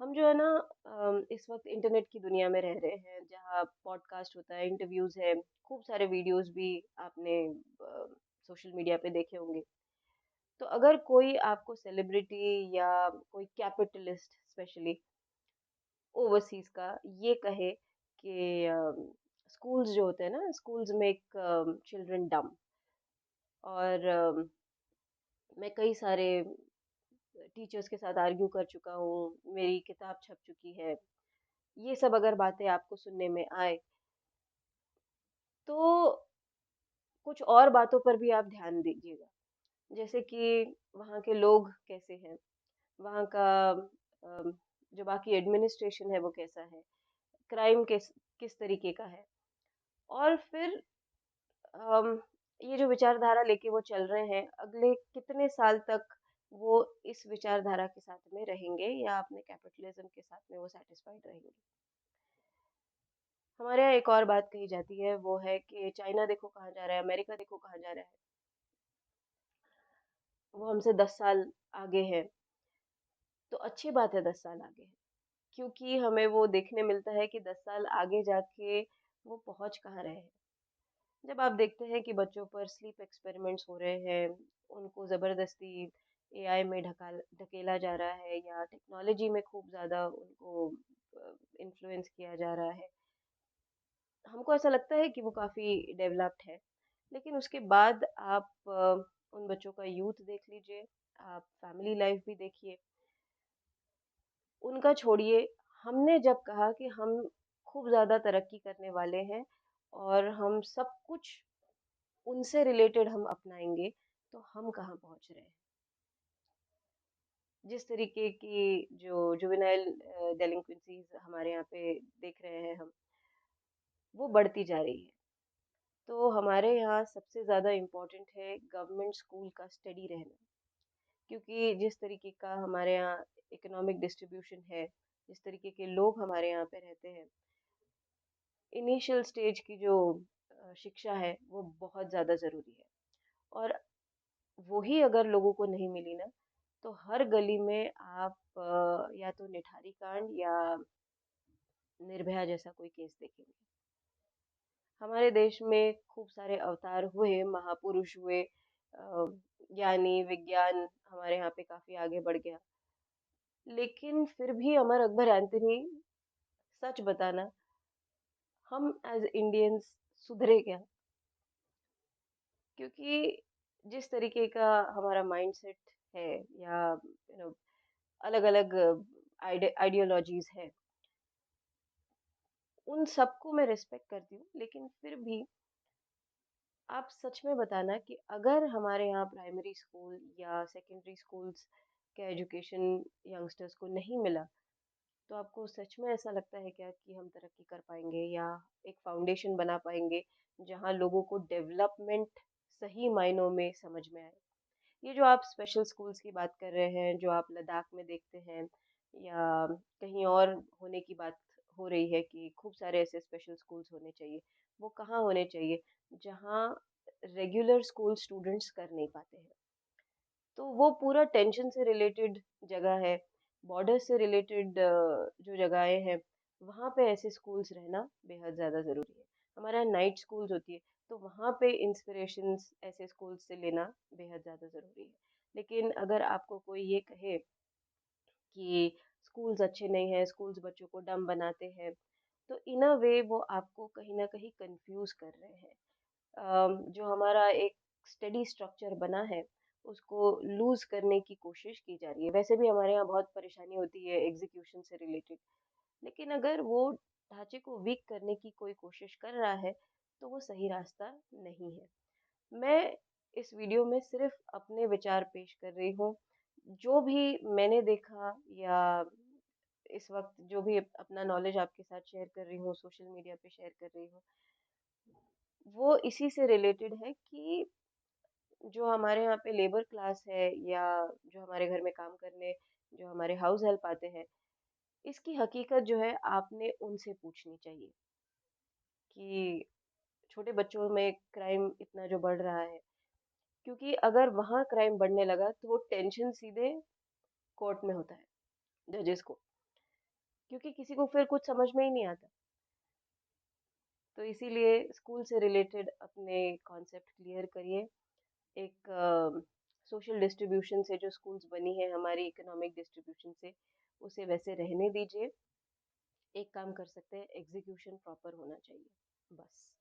हम जो है ना इस वक्त इंटरनेट की दुनिया में रह रहे हैं जहाँ पॉडकास्ट होता है, इंटरव्यूज है, खूब सारे वीडियोस भी आपने सोशल मीडिया पे देखे होंगे। तो अगर कोई आपको सेलिब्रिटी या कोई कैपिटलिस्ट स्पेशली ओवरसीज का ये कहे कि स्कूल्स जो होते हैं ना, स्कूल्स मेक चिल्ड्रन डम, और मैं कई सारे टीचर्स के साथ आर्ग्यू कर चुका हूँ, मेरी किताब छप चुकी है, ये सब अगर बातें आपको सुनने में आए तो कुछ और बातों पर भी आप ध्यान दीजिएगा। जैसे कि वहाँ के लोग कैसे हैं, वहाँ का जो बाकी एडमिनिस्ट्रेशन है वो कैसा है, क्राइम किस किस तरीके का है, और फिर अम, ये जो विचारधारा लेके वो चल रहे हैं, अगले कितने साल तक वो इस विचारधारा के साथ में रहेंगे या अपने कैपिटलिज्म के साथ में वो सेटिस्फाइड रहेंगे। हमारे यहाँ एक और बात कही जाती है, वो है कि चाइना देखो कहाँ जा रहा है, अमेरिका देखो कहाँ जा रहा है, वो हमसे 10 साल आगे है। तो अच्छी बात है 10 साल आगे है, क्योंकि हमें वो देखने मिलता है कि 10 साल आगे जाके वो पहुंच कहाँ रहे हैं। जब आप देखते हैं कि बच्चों पर स्लीप एक्सपेरिमेंट्स हो रहे हैं, उनको जबरदस्ती एआई में ढकाल ढकेला जा रहा है, या टेक्नोलॉजी में खूब ज्यादा उनको इन्फ्लुएंस किया जा रहा है, हमको ऐसा लगता है कि वो काफी डेवलप्ड है। लेकिन उसके बाद आप उन बच्चों का यूथ देख लीजिए, आप फैमिली लाइफ भी देखिए, उनका छोड़िए। हमने जब कहा कि हम खूब ज़्यादा तरक्की करने वाले हैं और हम सब कुछ उनसे रिलेटेड हम अपनाएंगे, तो हम कहाँ पहुँच रहे हैं। जिस तरीके की जो जुवेनाइल डेलिंक्वेंसीज हमारे यहाँ पे देख रहे हैं हम, वो बढ़ती जा रही है। तो हमारे यहाँ सबसे ज़्यादा इम्पोर्टेंट है गवर्नमेंट स्कूल का स्टडी रहना, क्योंकि जिस तरीके का हमारे यहाँ इकोनॉमिक डिस्ट्रीब्यूशन है, जिस तरीके के लोग हमारे यहाँ पे रहते हैं, इनिशियल स्टेज की जो शिक्षा है वो बहुत ज़्यादा ज़रूरी है। और वही अगर लोगों को नहीं मिली ना, तो हर गली में आप या तो निठारी कांड या निर्भया जैसा कोई केस देखेंगे। हमारे देश में खूब सारे अवतार हुए, महापुरुष हुए, ज्ञानी विज्ञान हमारे यहाँ पे काफी आगे बढ़ गया, लेकिन फिर भी अमर अकबर एंथनी, सच बताना, हम एज इंडियंस सुधरे क्या? क्योंकि जिस तरीके का हमारा माइंडसेट है, या अलग अलग आइडियोलॉजीज है, उन सबको मैं रिस्पेक्ट करती हूँ, लेकिन फिर भी आप सच में बताना कि अगर हमारे यहाँ प्राइमरी स्कूल या सेकेंडरी स्कूल्स का एजुकेशन यंगस्टर्स को नहीं मिला, तो आपको सच में ऐसा लगता है क्या कि हम तरक्की कर पाएंगे या एक फाउंडेशन बना पाएंगे जहाँ लोगों को डेवलपमेंट सही मायनों में समझ में आए? ये जो आप स्पेशल स्कूल्स की बात कर रहे हैं, जो आप लद्दाख में देखते हैं, या कहीं और होने की बात हो रही है कि खूब सारे ऐसे स्पेशल स्कूल्स होने चाहिए, वो कहाँ होने चाहिए? जहाँ रेगुलर स्कूल स्टूडेंट्स कर नहीं पाते हैं। तो वो पूरा टेंशन से रिलेटेड जगह है, बॉर्डर से रिलेटेड जो जगहें हैं, वहाँ पे ऐसे स्कूल्स रहना बेहद ज़्यादा ज़रूरी है। हमारे यहाँ नाइट स्कूल्स होती है, तो वहाँ पे इंस्पिरेशंस ऐसे स्कूल्स से लेना बेहद ज़्यादा ज़रूरी है। लेकिन अगर आपको कोई ये कहे कि स्कूल्स अच्छे नहीं हैं, स्कूल्स बच्चों को डम बनाते हैं, तो इन अ वे वो आपको कहीं ना कहीं कंफ्यूज कर रहे हैं। जो हमारा एक स्टडी स्ट्रक्चर बना है, उसको लूज करने की कोशिश की जा रही है। वैसे भी हमारे यहाँ बहुत परेशानी होती है एग्जीक्यूशन से रिलेटेड, लेकिन अगर वो ढांचे को वीक करने की कोई कोशिश कर रहा है, तो वो सही रास्ता नहीं है। मैं इस वीडियो में सिर्फ अपने विचार पेश कर रही हूँ, जो भी मैंने देखा, या इस वक्त जो भी अपना नॉलेज आपके साथ शेयर कर रही हूँ, सोशल मीडिया पे शेयर कर रही हूँ, वो इसी से रिलेटेड है कि जो हमारे यहाँ पे लेबर क्लास है, या जो हमारे घर में काम करने जो हमारे हाउस हेल्प आते हैं, इसकी हकीकत जो है आपने उनसे पूछनी चाहिए कि छोटे बच्चों में क्राइम इतना जो बढ़ रहा है, क्योंकि अगर वहाँ क्राइम बढ़ने लगा तो वो टेंशन सीधे कोर्ट में होता है, जजेस को। क्योंकि किसी को फिर कुछ समझ में ही नहीं आता। तो इसीलिए स्कूल से रिलेटेड अपने कॉन्सेप्ट क्लियर करिए। एक सोशल डिस्ट्रीब्यूशन से जो स्कूल्स बनी है हमारी इकोनॉमिक डिस्ट्रीब्यूशन से, उसे वैसे रहने दीजिए। एक काम कर सकते हैं, एग्जीक्यूशन प्रॉपर होना चाहिए, बस।